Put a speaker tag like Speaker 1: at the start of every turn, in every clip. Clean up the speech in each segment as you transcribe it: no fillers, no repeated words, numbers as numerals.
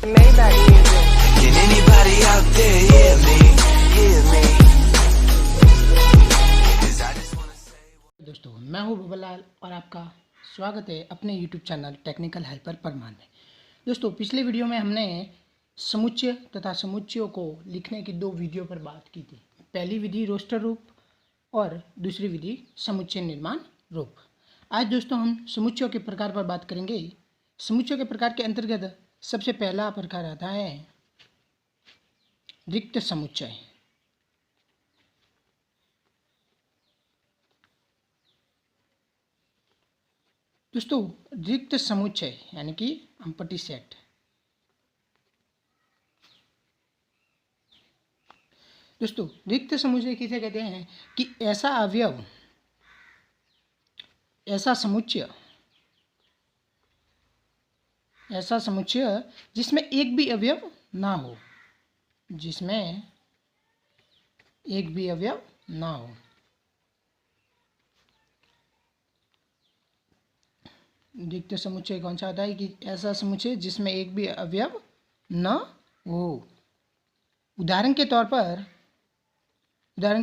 Speaker 1: Maybach music. Can anybody out there hear me? Hear me? 'Cause I just wanna say.
Speaker 2: दोस्तों, मैं हूं बबलाल और आपका स्वागत है अपने YouTube channel technical helper Parman में। दोस्तों, पिछले वीडियो में हमने समुच्चय तथा समुच्चयों को लिखने की दो विधियों पर बात की थी। पहली विधि रोस्टर रूप और दूसरी विधि समुच्चय निर्माण रूप। आज दोस्तों हम समुच्चयों के प्रकार पर बात करेंगे। समुच्चयों के प्रकार के अंतर्गत सबसे पहला प्रकार आता है रिक्त समुच्चय। दोस्तों, रिक्त समुच्चय यानी कि एम्प्टी सेट। दोस्तों, रिक्त समुच्चय किसे कहते हैं कि ऐसा अवयव, ऐसा समुच्चय जिसमें एक भी अवयव ना हो, जिसमें एक भी अवयव ना हो। रिक्त समुच्चय कौन सा होता है कि ऐसा समुच्चय जिसमें एक भी अवयव न हो। उदाहरण के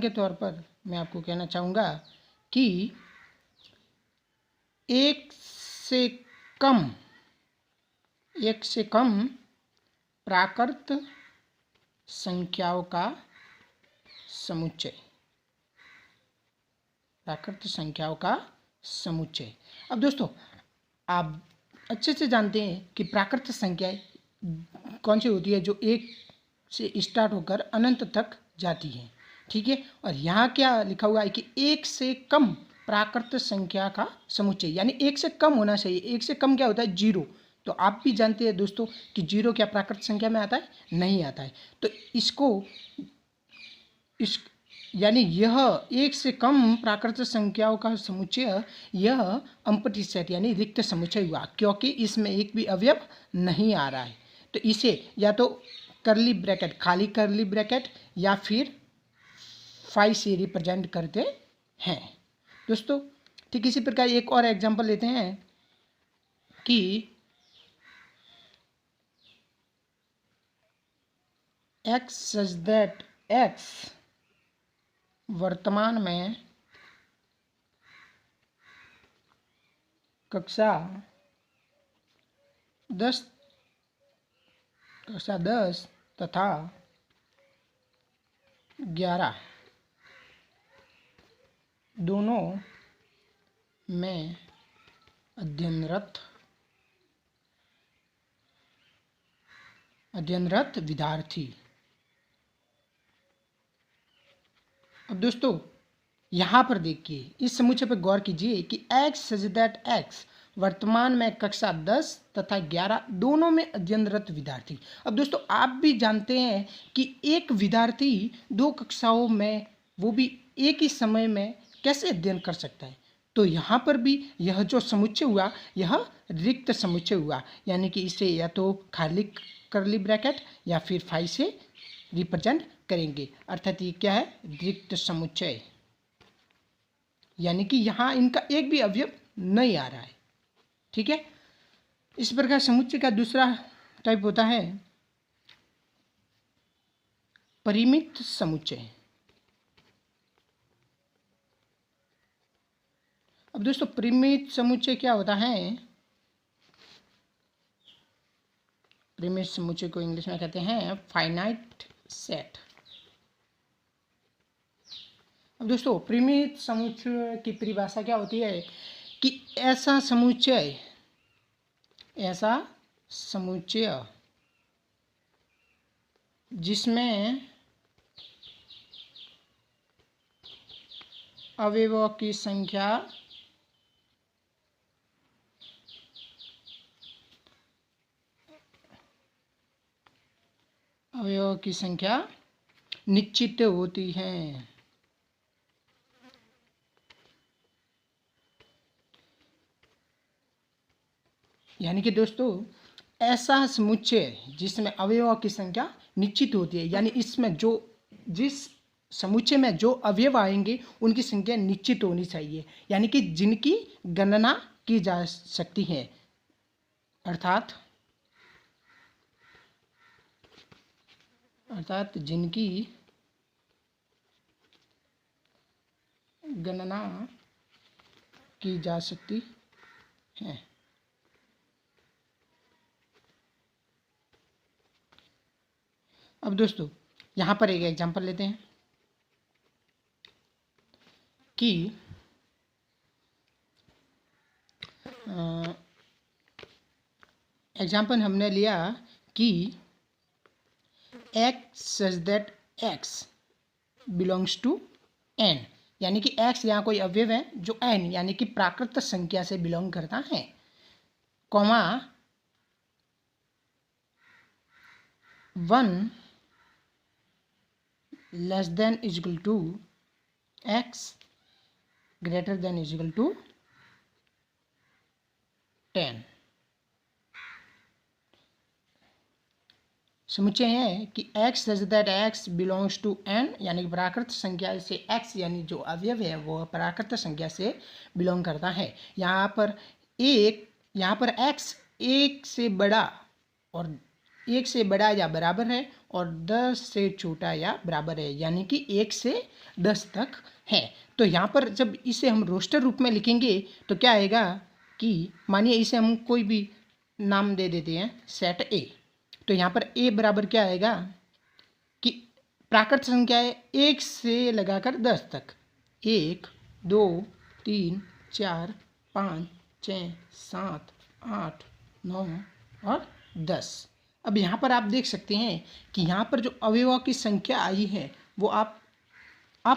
Speaker 2: तौर पर मैं आपको कहना चाहूँगा कि एक से कम प्राकृत संख्याओं का समुच्चय। अब दोस्तों, आप अच्छे से जानते हैं कि प्राकृत संख्याएं कौन सी होती है, जो एक से स्टार्ट होकर अनंत तक जाती हैं, ठीक है। और यहाँ क्या लिखा हुआ है कि एक से कम प्राकृत संख्या का समुच्चय, यानी एक से कम होना चाहिए। एक से कम क्या होता है? जीरो। तो आप भी जानते हैं दोस्तों कि जीरो क्या प्राकृत संख्या में आता है? नहीं आता है। तो यानी यह एक से कम प्राकृत संख्याओं का समुच्चय, यह एम्प्टी सेट यानी रिक्त समुच्चय हुआ, क्योंकि इसमें एक भी अवयव नहीं आ रहा है। तो इसे या तो करली ब्रैकेट, खाली करली ब्रैकेट, या फिर फाई से रिप्रेजेंट करते हैं। दोस्तों, ठीक इसी प्रकार एक और एग्जांपल लेते हैं कि x such that x वर्तमान में कक्षा 10 तथा 11 दोनों में अध्ययनरत विद्यार्थी। अब दोस्तों, यहाँ पर देखिए, इस समुच्चय पर गौर कीजिए कि x सच दैट x वर्तमान में कक्षा 10 तथा 11 दोनों में अध्ययनरत विद्यार्थी। अब दोस्तों, आप भी जानते हैं कि एक विद्यार्थी दो कक्षाओं में, वो भी एक ही समय में कैसे अध्ययन कर सकता है। तो यहाँ पर भी यह जो समुच्चय हुआ, यह रिक्त समुच्चय हुआ, यानी कि इसे या तो खाली करली ब्रैकेट या फिर फाई से रिप्रेजेंट करेंगे। अर्थात ये क्या है? रिक्त समुच्चय, यानी कि यहाँ इनका एक भी अवयव नहीं आ रहा है, ठीक है। इस प्रकार समुच्चय का दूसरा टाइप होता है परिमित समुच्चय। अब दोस्तों, परिमित समुच्चय क्या होता है? परिमित समुच्चय को इंग्लिश में कहते हैं फाइनाइट सेट। अब दोस्तों, परिमित समुच्चय की परिभाषा क्या होती है कि ऐसा समुच्चय जिसमें अवयवों की संख्या निश्चित होती है। यानी कि दोस्तों, ऐसा समुच्चय जिसमें अवयवों की संख्या निश्चित होती है, यानी इसमें जिस समुच्चय में जो अवयव आएंगे उनकी संख्या निश्चित होनी चाहिए, यानी कि जिनकी गणना की जा सकती है। अर्थात अर्थात जिनकी गणना की जा सकती है। अब दोस्तों यहाँ पर एक एग्जांपल लेते हैं कि एग्जांपल हमने लिया कि x such that x belongs to n, यानी कि x यहाँ कोई अवयव है जो n यानी कि प्राकृत संख्या से बिलोंग करता है, comma 1 less than is equal to x greater than is equal to 10। समुच्चय है कि x such that x belongs to n, यानी कि प्राकृत संख्या से x यानी जो अवयव है वो प्राकृत संख्या से बिलोंग करता है। यहाँ पर x 1 से बड़ा और 1 से बड़ा या बराबर है और 10 से छोटा या बराबर है, यानी कि 1 से 10 तक है। तो यहाँ पर जब इसे हम रोस्टर रूप में लिखेंगे तो क्या आएगा कि मानिए इसे हम कोई भी नाम दे देते हैं सेट ए, तो यहाँ पर ए बराबर क्या आएगा कि प्राकृत संख्या है 1 से लगाकर 10 तक, 1 2 3 4 5 6 7 8 9 और 10। अब यहाँ पर आप देख सकते हैं कि यहाँ पर जो अवयवों की संख्या आई है वो आप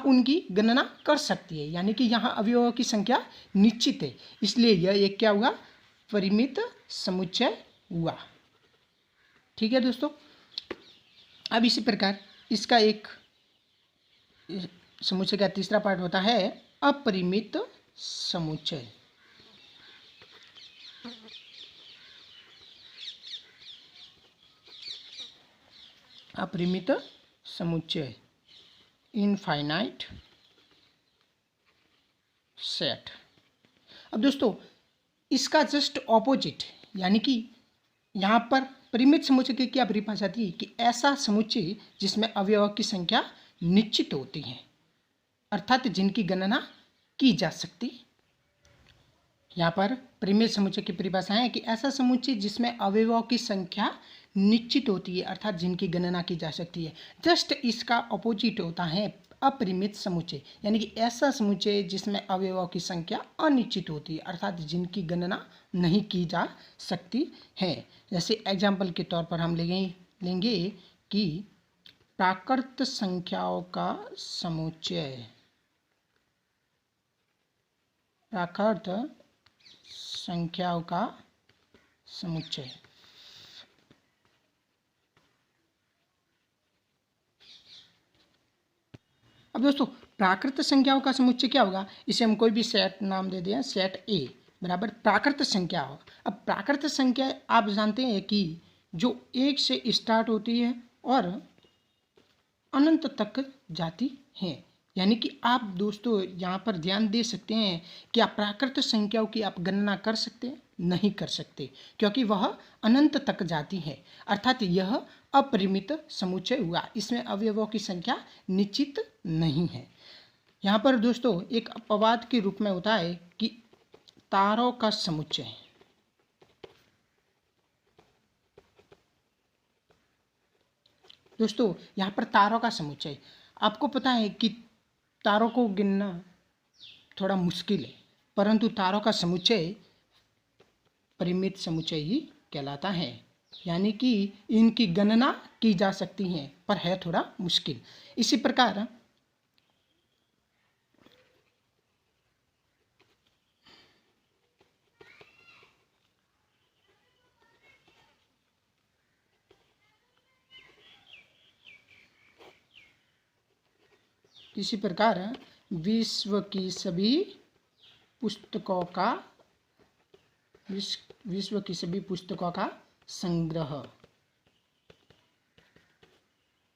Speaker 2: उनकी गणना कर सकती है, यानी कि यहाँ अवयवों की संख्या निश्चित है, इसलिए यह एक क्या हुआ, परिमित समुच्चय हुआ। ठीक है दोस्तों। अब इसी प्रकार इसका एक समुच्चय का तीसरा पार्ट होता है अपरिमित समुच्चय। अपरिमित समुच्चय, इनफाइनाइट सेट। अब दोस्तों इसका जस्ट ऑपोजिट, यानी कि यहाँ पर परिमित समुच्चय की क्या परिभाषा थी कि ऐसा समुच्चय जिसमें अवयवों की संख्या निश्चित होती है, अर्थात जिनकी गणना की जा सकती। यहाँ पर परिमित समुच्चय की परिभाषा है कि ऐसा समुच्चय जिसमें अवयवों की संख्या निश्चित होती है, अर्थात जिनकी गणना की जा सकती है। जस्ट इसका ऑपोजिट होता है अपरिमित समुच्चय, यानी कि ऐसा समुच्चय जिसमें अवयवों की संख्या अनिश्चित होती है, अर्थात जिनकी गणना नहीं की जा सकती है। जैसे एग्जाम्पल के तौर पर हम लेंगे कि प्राकृत संख्याओं का समुच्चय, प्राकृत संख्याओं का समुच्चय अब दोस्तों प्राकृत संख्याओं का समुच्चय क्या होगा, इसे हम कोई भी सेट नाम दे दें, सेट ए बराबर प्राकृत संख्या हो। अब प्राकृत संख्या आप जानते हैं कि जो 1 से स्टार्ट होती है और अनंत तक जाती है, यानी कि आप दोस्तों यहाँ पर ध्यान दे सकते हैं कि आप प्राकृत संख्याओं की आप गणना कर सकते हैं, नहीं कर सकते, क्योंकि वह अनंत तक जाती है, अर्थात यह अपरिमित समुच्चय हुआ, इसमें अवयवों की संख्या निश्चित नहीं है। यहाँ पर दोस्तों एक अपवाद के रूप में होता है कि तारों का समुच्चय। दोस्तों यहाँ पर तारों का समुच्चय, आपको पता है कि तारों को गिनना थोड़ा मुश्किल है, परंतु तारों का समुच्चय परिमित समुच्चय ही कहलाता है, यानी कि इनकी गणना की जा सकती है पर है थोड़ा मुश्किल। इसी प्रकार विश्व की सभी पुस्तकों का संग्रह।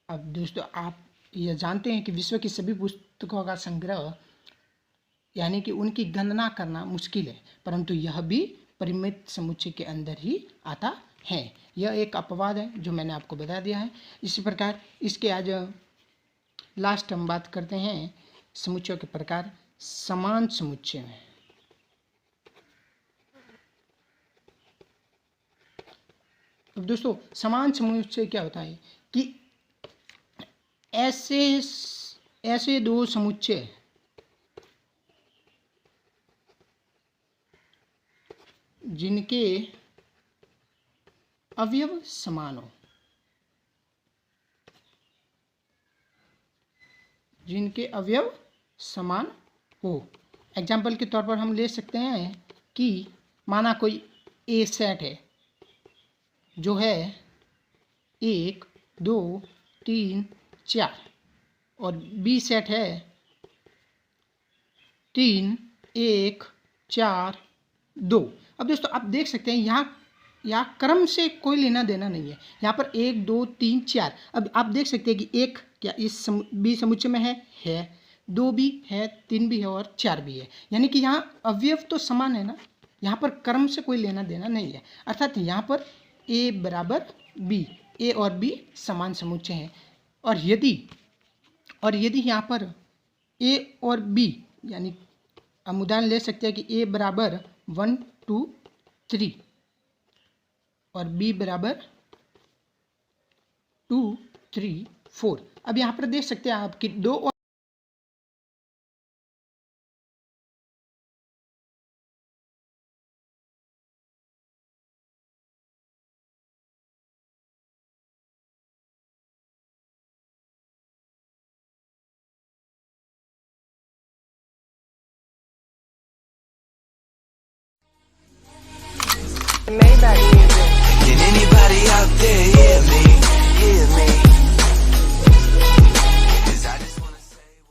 Speaker 2: अब दोस्तों आप यह जानते हैं कि विश्व की सभी पुस्तकों का संग्रह यानी कि उनकी गणना करना मुश्किल है, परंतु यह भी परिमित समुच्चय के अंदर ही आता है। यह एक अपवाद है जो मैंने आपको बता दिया है। इसी प्रकार इसके आज लास्ट हम बात करते हैं समुच्चयों के प्रकार समान समुच्चय में। अब दोस्तों समान समुच्चय क्या होता है कि ऐसे दो समुच्चय जिनके अवयव समान हो, जिनके अवयव समान हो। एग्जाम्पल के तौर पर हम ले सकते हैं कि माना कोई ए सेट है जो है 1 2 3 4 और बी सेट है 3 1 4 2। अब दोस्तों आप देख सकते हैं यहाँ क्रम से कोई लेना देना नहीं है। यहाँ पर 1 2 3 4। अब आप देख सकते हैं कि एक क्या इस बी समुच्चय में है 2 भी है 3 भी है और 4 भी है, यानी कि यहाँ अवयव तो समान है ना, यहाँ पर क्रम से कोई लेना देना नहीं है। अर्थात यहाँ पर ए बराबर बी, ए और बी समान समुच्चय हैं। और यदि यहाँ पर ए और बी यानी हम उदाहरण ले सकते हैं कि ए बराबर 1 2 3 और बी बराबर 2 3 4। अब यहाँ पर देख सकते हैं आप कि 2 और
Speaker 3: Maybach.